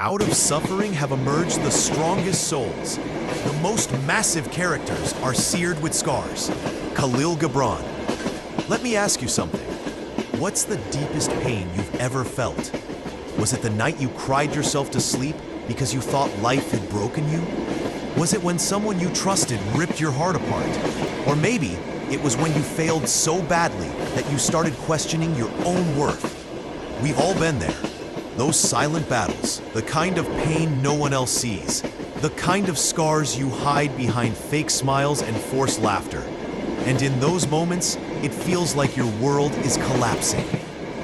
Out of suffering have emerged the strongest souls. The most massive characters are seared with scars. Khalil Gibran. Let me ask you something. What's the deepest pain you've ever felt? Was it the night you cried yourself to sleep because you thought life had broken you? Was it when someone you trusted ripped your heart apart? Or maybe it was when you failed so badly that you started questioning your own worth. We've all been there. Those silent battles, the kind of pain no one else sees, the kind of scars you hide behind fake smiles and forced laughter. And in those moments, it feels like your world is collapsing.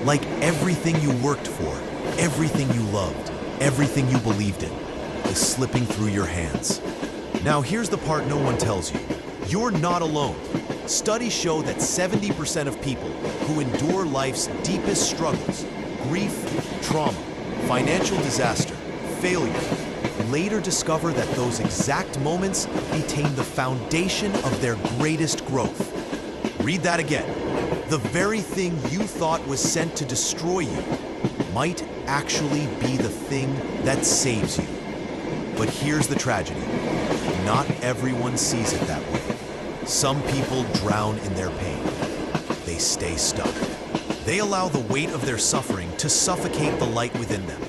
Like everything you worked for, everything you loved, everything you believed in, is slipping through your hands. Now here's the part no one tells you. You're not alone. Studies show that 70% of people who endure life's deepest struggles, grief, trauma, financial disaster, failure, later discover that those exact moments became the foundation of their greatest growth. Read that again. The very thing you thought was sent to destroy you might actually be the thing that saves you. But here's the tragedy. Not everyone sees it that way. Some people drown in their pain. They stay stuck. They allow the weight of their suffering to suffocate the light within them.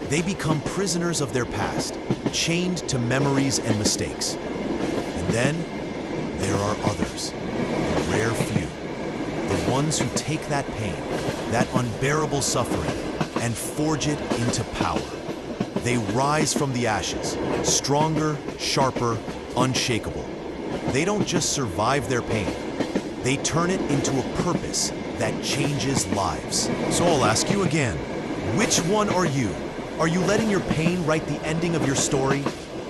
They become prisoners of their past, chained to memories and mistakes. And then, there are others, a rare few, the ones who take that pain, that unbearable suffering, and forge it into power. They rise from the ashes, stronger, sharper, unshakable. They don't just survive their pain, they turn it into a purpose that changes lives. So I'll ask you again, which one are you? Are you letting your pain write the ending of your story?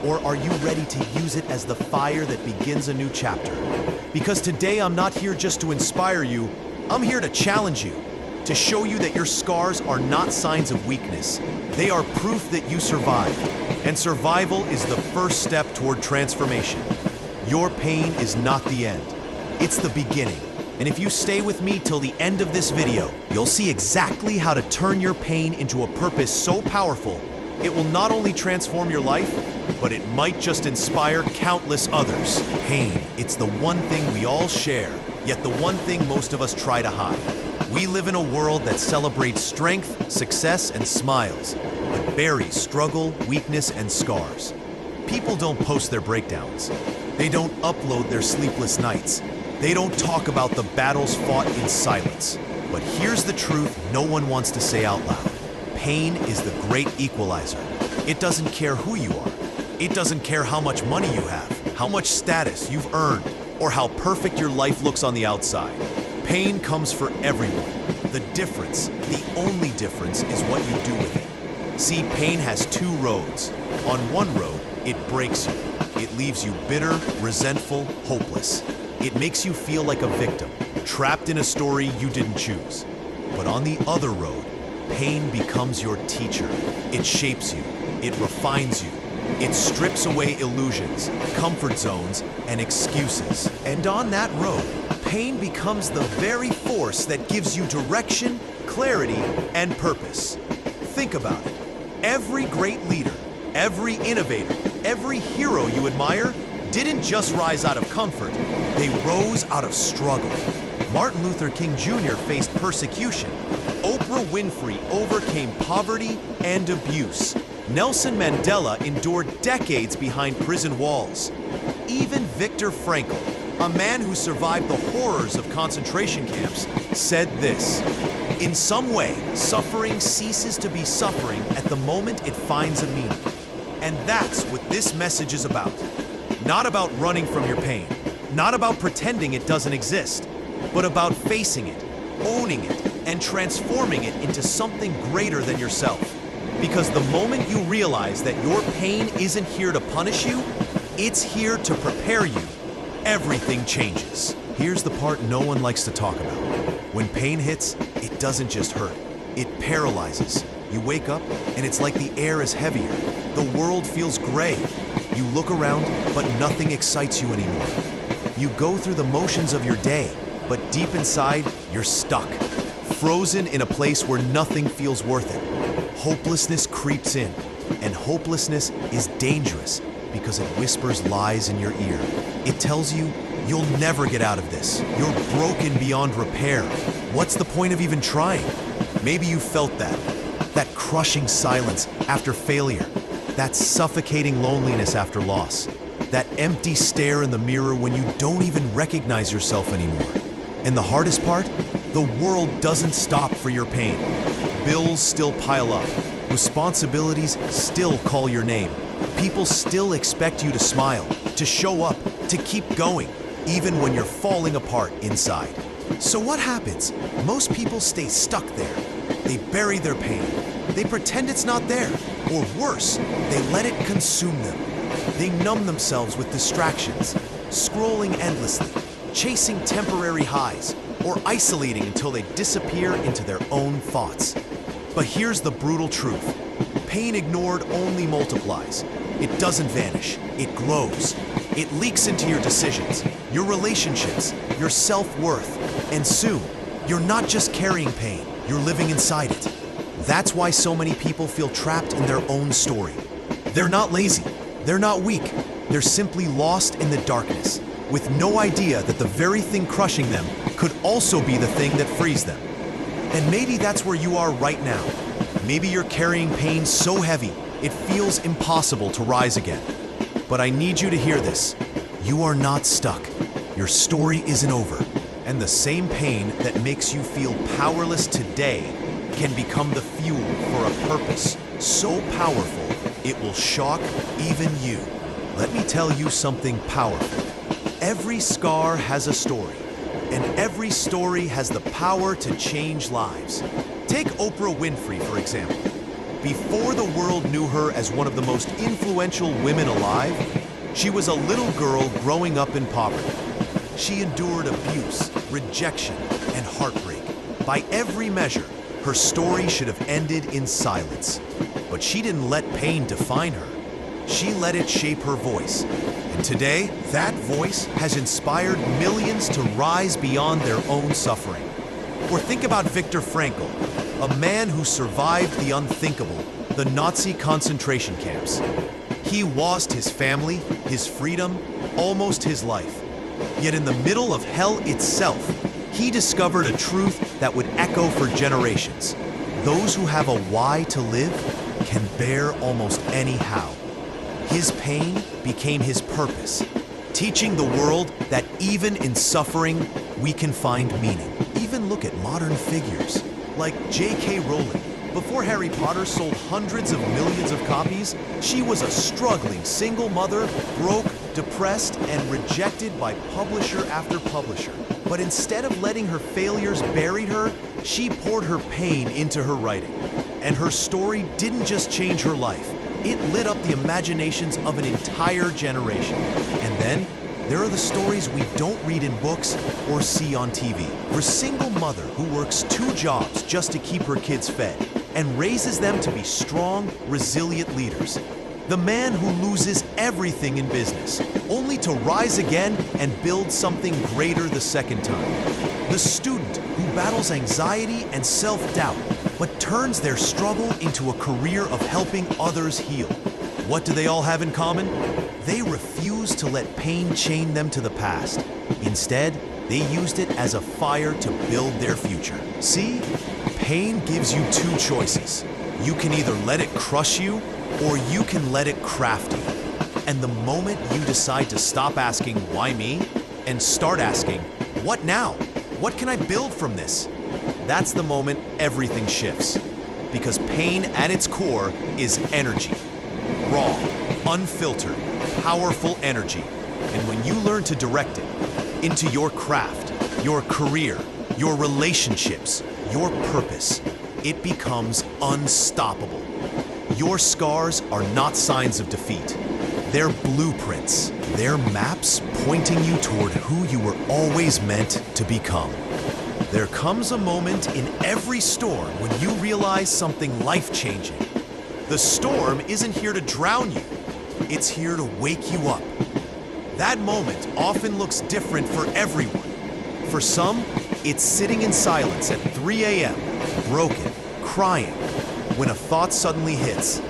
Or are you ready to use it as the fire that begins a new chapter? Because today I'm not here just to inspire you, I'm here to challenge you, to show you that your scars are not signs of weakness. They are proof that you survived. And survival is the first step toward transformation. Your pain is not the end. It's the beginning. And if you stay with me till the end of this video, you'll see exactly how to turn your pain into a purpose so powerful, it will not only transform your life, but it might just inspire countless others. Pain, it's the one thing we all share, yet the one thing most of us try to hide. We live in a world that celebrates strength, success, and smiles, but buries struggle, weakness, and scars. People don't post their breakdowns. They don't upload their sleepless nights. They don't talk about the battles fought in silence. But here's the truth no one wants to say out loud. Pain is the great equalizer. It doesn't care who you are. It doesn't care how much money you have, how much status you've earned, or how perfect your life looks on the outside. Pain comes for everyone. The difference, the only difference, is what you do with it. See, pain has two roads. On one road, it breaks you. It leaves you bitter, resentful, hopeless. It makes you feel like a victim, trapped in a story you didn't choose. But on the other road, pain becomes your teacher. It shapes you. It refines you. It strips away illusions, comfort zones, and excuses. And on that road, pain becomes the very force that gives you direction, clarity, and purpose. Think about it. Every great leader, every innovator, every hero you admire didn't just rise out of comfort, they rose out of struggle. Martin Luther King Jr. faced persecution. Oprah Winfrey overcame poverty and abuse. Nelson Mandela endured decades behind prison walls. Even Viktor Frankl, a man who survived the horrors of concentration camps, said this: "In some way, suffering ceases to be suffering at the moment it finds a meaning." And that's what this message is about. Not about running from your pain, not about pretending it doesn't exist, but about facing it, owning it, and transforming it into something greater than yourself. Because the moment you realize that your pain isn't here to punish you, it's here to prepare you, everything changes. Here's the part no one likes to talk about. When pain hits, it doesn't just hurt, it paralyzes. You wake up, and it's like the air is heavier. The world feels gray. You look around, but nothing excites you anymore. You go through the motions of your day, but deep inside, you're stuck. Frozen in a place where nothing feels worth it. Hopelessness creeps in. And hopelessness is dangerous because it whispers lies in your ear. It tells you you'll never get out of this. You're broken beyond repair. What's the point of even trying? Maybe you felt that crushing silence after failure, that suffocating loneliness after loss, that empty stare in the mirror when you don't even recognize yourself anymore. And the hardest part? The world doesn't stop for your pain. Bills still pile up. Responsibilities still call your name. People still expect you to smile, to show up, to keep going, even when you're falling apart inside. So what happens? Most people stay stuck there. They bury their pain. They pretend it's not there. Or worse, they let it consume them. They numb themselves with distractions, scrolling endlessly, chasing temporary highs, or isolating until they disappear into their own thoughts. But here's the brutal truth. Pain ignored only multiplies. It doesn't vanish. It glows. It leaks into your decisions, your relationships, your self-worth. And soon, you're not just carrying pain, you're living inside it. That's why so many people feel trapped in their own story. They're not lazy. They're not weak. They're simply lost in the darkness, with no idea that the very thing crushing them could also be the thing that frees them. And maybe that's where you are right now. Maybe you're carrying pain so heavy, it feels impossible to rise again. But I need you to hear this. You are not stuck. Your story isn't over. And the same pain that makes you feel powerless today can become the fuel for a purpose so powerful it will shock even you. Let me tell you something powerful. Every scar has a story, and every story has the power to change lives. Take Oprah Winfrey, for example. Before the world knew her as one of the most influential women alive, she was a little girl growing up in poverty. She endured abuse, rejection, and heartbreak. By every measure, her story should have ended in silence. But she didn't let pain define her. She let it shape her voice. And today, that voice has inspired millions to rise beyond their own suffering. Or think about Viktor Frankl, a man who survived the unthinkable, the Nazi concentration camps. He lost his family, his freedom, almost his life. Yet in the middle of hell itself, he discovered a truth that would echo for generations. Those who have a why to live can bear almost any how. His pain became his purpose, teaching the world that even in suffering, we can find meaning. Even look at modern figures like J.K. Rowling. Before Harry Potter sold hundreds of millions of copies, she was a struggling single mother, broke, depressed, and rejected by publisher after publisher. But instead of letting her failures bury her, she poured her pain into her writing. And her story didn't just change her life, it lit up the imaginations of an entire generation. And then, there are the stories we don't read in books or see on TV. For a single mother who works 2 jobs just to keep her kids fed and raises them to be strong, resilient leaders. The man who loses everything in business, only to rise again and build something greater the second time. The student who battles anxiety and self-doubt, but turns their struggle into a career of helping others heal. What do they all have in common? They refuse to let pain chain them to the past. Instead, they used it as a fire to build their future. See? Pain gives you 2 choices. You can either let it crush you, or you can let it craft you. And the moment you decide to stop asking, why me? And start asking, what now? What can I build from this? That's the moment everything shifts. Because pain at its core is energy. Raw, unfiltered, powerful energy. And when you learn to direct it into your craft, your career, your relationships, your purpose, it becomes unstoppable. Your scars are not signs of defeat. They're blueprints. They're maps pointing you toward who you were always meant to become. There comes a moment in every storm when you realize something life-changing. The storm isn't here to drown you. It's here to wake you up. That moment often looks different for everyone. For some, it's sitting in silence at 3 a.m., broken, crying, when a thought suddenly hits.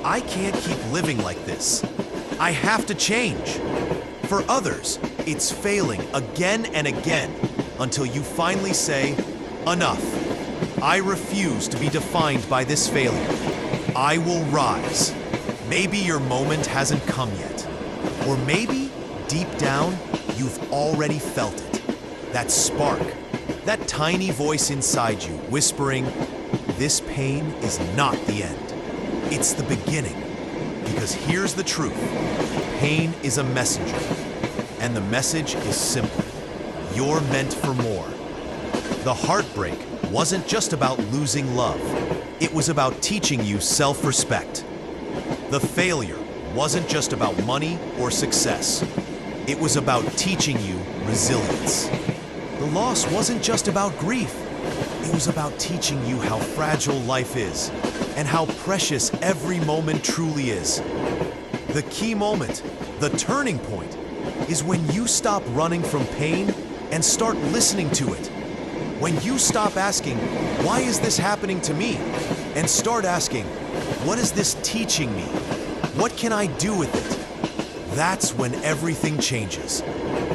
I can't keep living like this. I have to change. For others, it's failing again and again until you finally say, enough. I refuse to be defined by this failure. I will rise. Maybe your moment hasn't come yet. Or maybe, deep down, you've already felt it. That spark, that tiny voice inside you whispering, this pain is not the end. It's the beginning. Because here's the truth. Pain is a messenger. And the message is simple. You're meant for more. The heartbreak wasn't just about losing love. It was about teaching you self-respect. The failure wasn't just about money or success. It was about teaching you resilience. The loss wasn't just about grief. It was about teaching you how fragile life is and how precious every moment truly is. The key moment, the turning point, is when you stop running from pain and start listening to it. When you stop asking, why is this happening to me? And start asking, what is this teaching me? What can I do with it? That's when everything changes.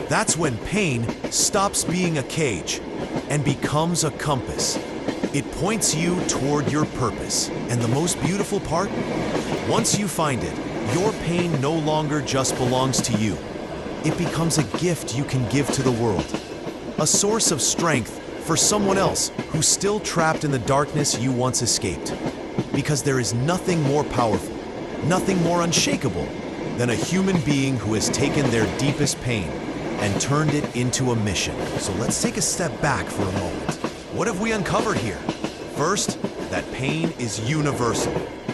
That's when pain stops being a cage and becomes a compass. It points you toward your purpose. And the most beautiful part? Once you find it, your pain no longer just belongs to you. It becomes a gift you can give to the world. A source of strength for someone else who's still trapped in the darkness you once escaped. Because there is nothing more powerful, nothing more unshakable than a human being who has taken their deepest pain and turned it into a mission. So let's take a step back for a moment. What have we uncovered here? First, that pain is universal.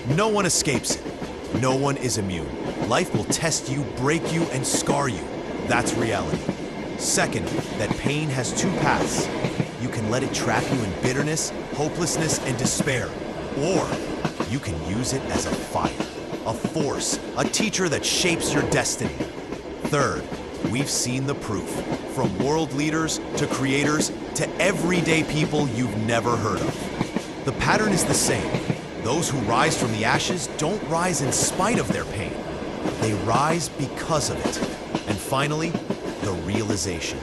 No one escapes it. No one is immune. Life will test you, break you, and scar you. That's reality. Second, that pain has two paths. You can let it trap you in bitterness, hopelessness, and despair. Or you can use it as a fire, a force, a teacher that shapes your destiny. Third, we've seen the proof. From world leaders to creators to everyday people you've never heard of. The pattern is the same. Those who rise from the ashes don't rise in spite of their pain. They rise because of it. And finally, the realization.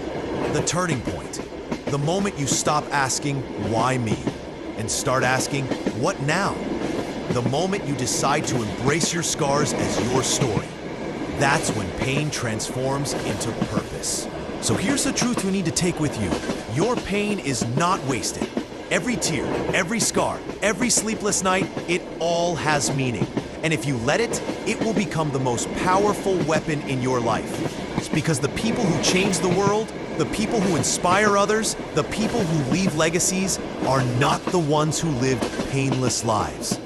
The turning point. The moment you stop asking, why me? And start asking, what now? The moment you decide to embrace your scars as your story. That's when pain transforms into purpose. So here's the truth you need to take with you. Your pain is not wasted. Every tear, every scar, every sleepless night, it all has meaning. And if you let it, it will become the most powerful weapon in your life. It's because the people who change the world, the people who inspire others, the people who leave legacies are not the ones who lived painless lives.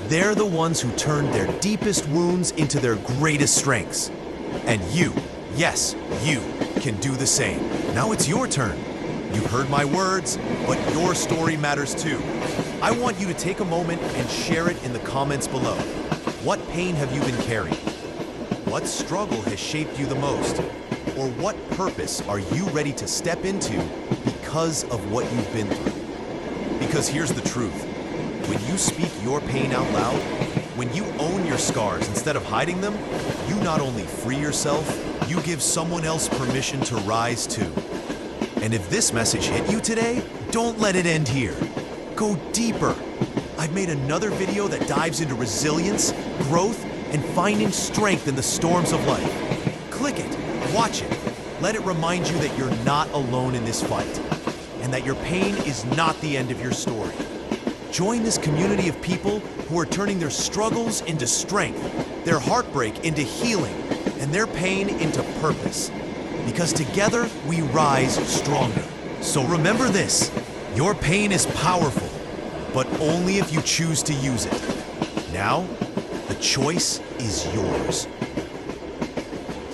They're the ones who turned their deepest wounds into their greatest strengths. And you, yes, you, can do the same. Now it's your turn. You've heard my words, but your story matters too. I want you to take a moment and share it in the comments below. What pain have you been carrying? What struggle has shaped you the most? Or what purpose are you ready to step into because of what you've been through? Because here's the truth. When you speak your pain out loud, when you own your scars instead of hiding them, you not only free yourself, you give someone else permission to rise too. And if this message hit you today, don't let it end here. Go deeper. I've made another video that dives into resilience, growth, and finding strength in the storms of life. Click it, watch it. Let it remind you that you're not alone in this fight, and that your pain is not the end of your story. Join this community of people who are turning their struggles into strength, their heartbreak into healing, and their pain into purpose. Because together we rise stronger. So remember this, your pain is powerful, but only if you choose to use it. Now, the choice is yours.